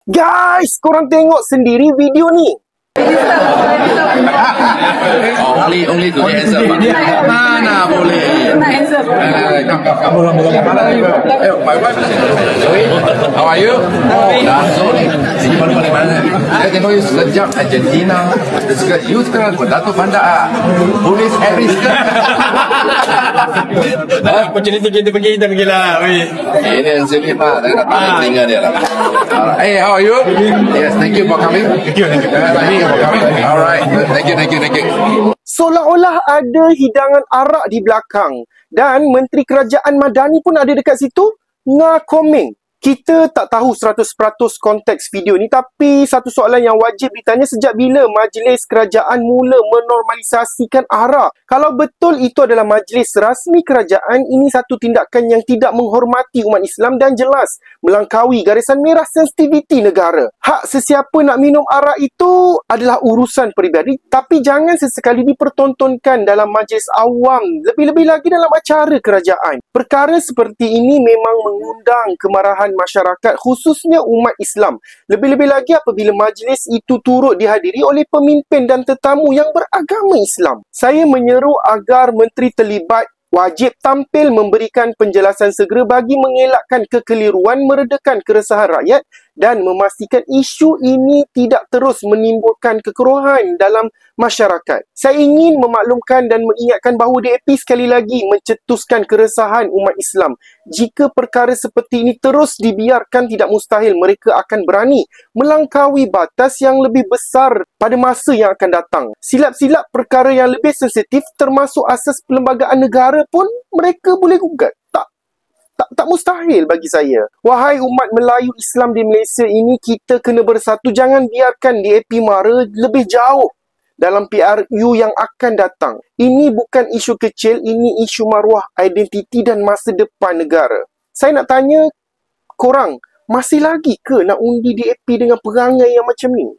Guys, korang tengok sendiri video ni. Only to the answer. Mana boleh? My wife is in. How are you? Sorry. Sini mana mana. Saya tengok you sejak Argentina. You sekarang Dato' Banda. Tulis every step. Opportunity kita pergi lah. Ini sini Pak. Saya nak tahu tinggal dia lah. Hey, how are you? Yes, thank you for coming. Thank you for coming. Alright, thank you. Seolah-olah ada hidangan arak di belakang. Dan Menteri Kerajaan Madani pun ada dekat situ. Ngakomeng. Kita tak tahu 100% konteks video ni, tapi satu soalan yang wajib ditanya, sejak bila majlis kerajaan mula menormalisasikan arak? Kalau betul itu adalah majlis rasmi kerajaan, ini satu tindakan yang tidak menghormati umat Islam dan jelas melangkaui garisan merah sensitiviti negara. Hak sesiapa nak minum arak itu adalah urusan peribadi, tapi jangan sesekali dipertontonkan dalam majlis awam, lebih-lebih lagi dalam acara kerajaan. Perkara seperti ini memang mengundang kemarahan masyarakat, khususnya umat Islam. Lebih-lebih lagi apabila majlis itu turut dihadiri oleh pemimpin dan tetamu yang beragama Islam. Saya menyeru agar menteri terlibat wajib tampil memberikan penjelasan segera bagi mengelakkan kekeliruan, meredakan keresahan rakyat dan memastikan isu ini tidak terus menimbulkan kekerohan dalam masyarakat. Saya ingin memaklumkan dan mengingatkan bahawa DAP sekali lagi mencetuskan keresahan umat Islam. Jika perkara seperti ini terus dibiarkan, tidak mustahil mereka akan berani melangkaui batas yang lebih besar pada masa yang akan datang. Silap-silap perkara yang lebih sensitif termasuk asas perlembagaan negara pun mereka boleh gugat. Tak mustahil bagi saya. Wahai umat Melayu Islam di Malaysia ini, kita kena bersatu. Jangan biarkan DAP mara lebih jauh dalam PRU yang akan datang. Ini bukan isu kecil, ini isu maruah, identiti dan masa depan negara. Saya nak tanya korang, masih lagi ke nak undi DAP dengan perangai yang macam ni?